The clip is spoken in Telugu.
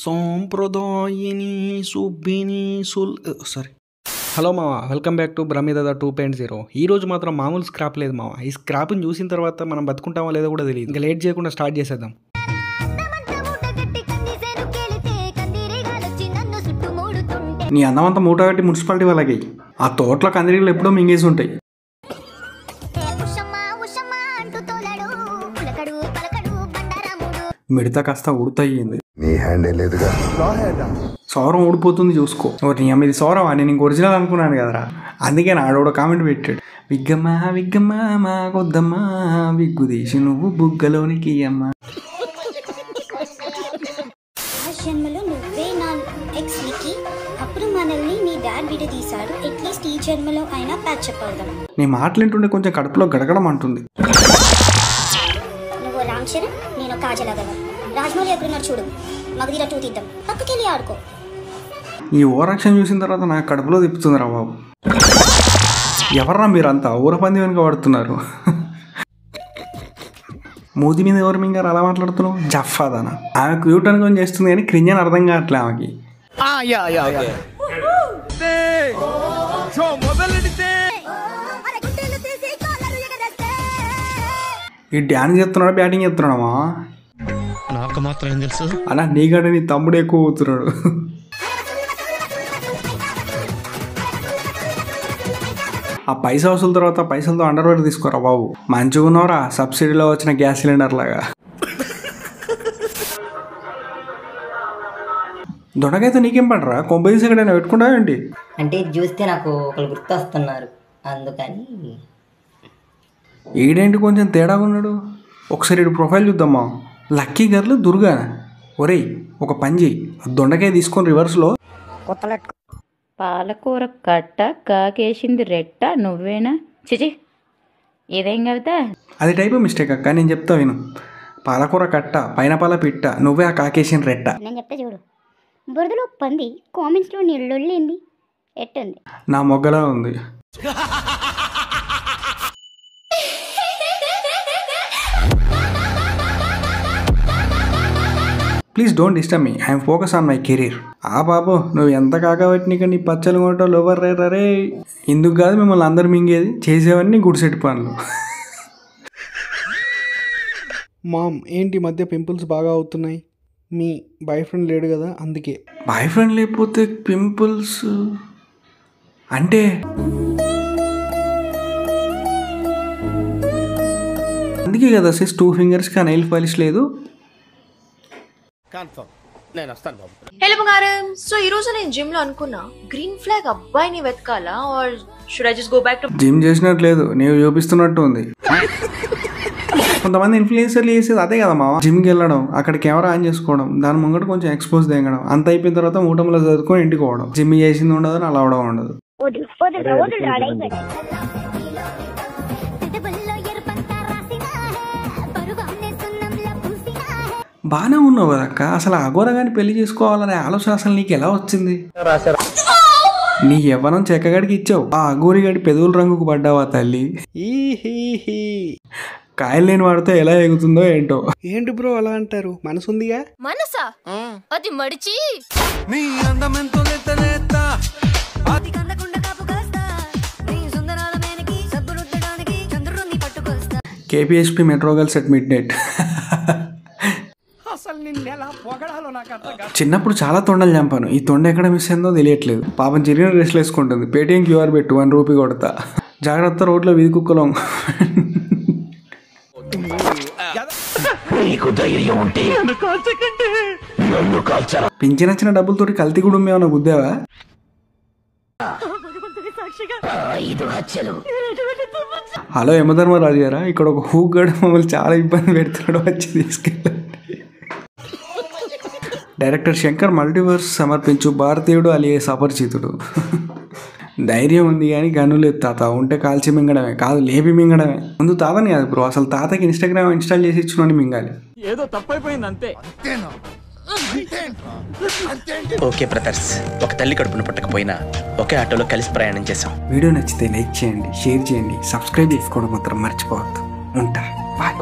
సాంప్రదాయిని సుబ్బిని సారీ. హలో మామ, వెల్కమ్ బ్యాక్ టు బ్రహ్మిదాదా 2.0. ఈరోజు మాత్రం మామూలు స్క్రాప్ లేదు మామ. ఈ స్క్రాప్ని చూసిన తర్వాత మనం బతుకుంటామో లేదో కూడా తెలియదు. ఇంకా లేట్ చేయకుండా స్టార్ట్ చేసేద్దాం. నీ అందమంతా మూట కట్టి మున్సిపాలిటీ వాళ్ళకి ఆ తోటలో కందిరీలు ఎప్పుడో మింగేసి ఉంటాయి. మిడత కాస్త ఉడతయ్యింది. సౌరం ఊడిపోతుంది చూసుకో. నీ అమ్మ ఇది సౌరమా, నేను ఇంక ఒరిజినల్ అనుకున్నాను కదరా. అందుకే నాడోడ కామెంట్ పెట్టాడు, విగ్గమ్మా విగ్గమ్మా మా కొద్దమ్మా విగ్గు తీసి నువ్వు బుగ్గలోనికి అమ్మ. జన్మలో నువ్వే నా ఎక్స్ వికి, అప్పుడు మనల్ని నీ డాడ్ వీడియో తీశాడు. అట్లీస్ట్ ఈ జన్మలో అయినా ప్యాచప్ అవుదాం. నీ మాటలింటుండే కొంచెం కడుపులో గడగడం అంటుంది. నువ్వు రామ్ చరణ్, నేను కాజల్ అగర్వాల్. రాజమౌళి ఎక్కడున్నారు చూడు, మగధీర 2 తీద్దాం, పక్కకెళ్ళి ఆడుకో. ఈ ఓవరాక్షన్ చూసిన తర్వాత నాకు కడుపులో తిప్పుతుంది రా బాబు. ఎవర్రా మీరంతా ఊరపంది వెనుక పడుతున్నారు. మూతి మీద ఎవరు మింగారు అలా మాట్లాడుతున్నావు? జఫాదానా ఆమె క్యూట్ అనుకొని చేస్తుంది కానీ క్రింజ్ అని అర్థం కావట్లే ఆమెకి. ఈ డ్యాన్స్ చేస్తున్నాడు, బ్యాటింగ్ చేస్తున్నాడమ్మా. నాకు మాత్రం ఏం తెలుసు అలా నీకంటే నీ తమ్ముడు ఎక్కువ పోతున్నాడు. ఆ పైసా వసూలు తర్వాత పైసలతో అండర్వేర్ తీసుకోరా బాబు. మంచిగా ఉన్నవరా సబ్సిడీలో వచ్చిన గ్యాస్ సిలిండర్ లాగా. దొండకైతే నీకేం పడరా, కొంపదీసి ఎక్కడైనా పెట్టుకుంటావా ఏంటి? అంటే చూస్తే నాకు ఒకరు గుర్తొస్తున్నారు అందుకని. ఈడేంటి కొంచెం తేడాగా ఉన్నాడు. ఒకసారి ఇటు ప్రొఫైల్ చూద్దామా. Lucky girl Durga. ఒరేయ్ ఒక పని చెయ్యి, దొండకాయ తీసుకొని రివర్స్లో పాలకూర కట్ట కాకేసింది రెట్ట నువ్వేనా? చిచి ఇదేం కవిత? అది టైప్ మిస్టేక్ అక్క, నేను చెప్తా విను. పాలకూర కట్ట పైన పాల పిట్ట నువ్వే ఆ కాకేసిన రెట్ట. నేను చెప్తా చూడు, బురదలో పంది కామెంట్స్లో నీ లొల్లింది ఎట్టుంది? నా మొగ్గలా ఉంది. Please don't disturb me, I'm focus on my career. ఆ బాబు నువ్వు ఎంత కాకబట్టినాక నీ పచ్చలు కొంటావు లోవర్ రే. ఇందుకు కాదు మిమ్మల్ని అందరు మింగేది, చేసేవన్నీ గుడిసెట్టు పనులు. మామ్ ఏంటి మధ్య పింపుల్స్ బాగా అవుతున్నాయి? మీ బాయ్ ఫ్రెండ్ లేడు కదా అందుకే. బాయ్ ఫ్రెండ్ లేకపోతే పింపుల్స్ అంటే అందుకే కదా సిస్ 2 ఫింగర్స్కి నైల్ పాలిష్ లేదు. హలో బంగారం. సో ఈ రోజు నేను జిమ్ లో అనుకున్నా గ్రీన్ ఫ్లాగ్ అబ్బాయిని వెతకాలా or should I just go back to gym చేసినట్లేదు, నీవు చూపిస్తున్నట్టు ఉంది. కొంతమంది ఇన్ఫ్లుయెన్సర్లు చేసేది అదే కదా మామ, జిమ్కి వెళ్ళడం, అక్కడ కెమెరా ఆన్ చేసుకోవడం, దాని ముంగట కొంచెం ఎక్స్పోజ్ తెగడం, అంత అయిపోయిన తర్వాత మూటంలో చదువుకొని ఇంటికి పోవడం. జిమ్ చేసింది ఉండదు, అలా అవడం ఉండదు. బాగానే ఉన్నావు కదక్క, అసలు అఘోరగాని పెళ్లి చేసుకోవాలనే ఆలోచన అసలు నీకు ఎలా వచ్చింది? నీ యవ్వనం చెక్కగడికి ఇచ్చావు, ఆ అఘోరిగడి పెదవుల రంగుకు పడ్డావా తల్లి. కాయలు లేని వాడితో ఎలా ఎగుతుందో ఏంటో. ఏంటి బ్రో అలా అంటారు? మనసుందిగా. మనసా అది మడిచి KPHP metro girls at mid night. చిన్నప్పుడు చాలా తొండలు చంపాను, ఈ తొండ ఎక్కడ మిస్ అయిందో తెలియట్లేదు. పాపం చిరిగిన డ్రెస్లు వేసుకుంటుంది. పేటీఎం క్యూఆర్ పెట్టు, 1 రూపీ కొడతా. జాగ్రత్త రోడ్లో వీధి కుక్కలం. పింఛనచ్చిన డబ్బులతోటి కల్తీ కూడా ఏమన్నా గుద్దావా? హలో యమధర్మరాజు గారా, ఇక్కడ ఒక హూగడు మమ్మల్ని చాలా ఇబ్బంది పెడుతున్నాడు, వచ్చి తీసుకెళ్ళండి. డైరెక్టర్ శంకర్ మల్టీవర్స్ సమర్పించు భారతీయుడు అలియాస్ అపరిచితుడు. ధైర్యం ఉంది కానీ గన్ను లేదు తాత, ఉంటే కాల్చి మింగడమే కాదు లేపి మింగడమే. ముందు తాతని కాదు బ్రో, అసలు తాతకి ఇన్స్టాగ్రామ్ ఇన్స్టాల్ చేసి ఇచ్చిన మింగాలి. ఏదో తప్పైపోయింది అంతే. ఓకే బ్రదర్స్, ఒక తల్లి కడుపున పుట్టకపోయినా ఒకే ఆటోలో కలిసి ప్రయాణం చేశాం. వీడియో నచ్చితే లైక్ చేయండి, షేర్ చేయండి, సబ్స్క్రైబ్ చేసుకోవడం మాత్రం మర్చిపోవద్దు. ఉంటా, బాయ్.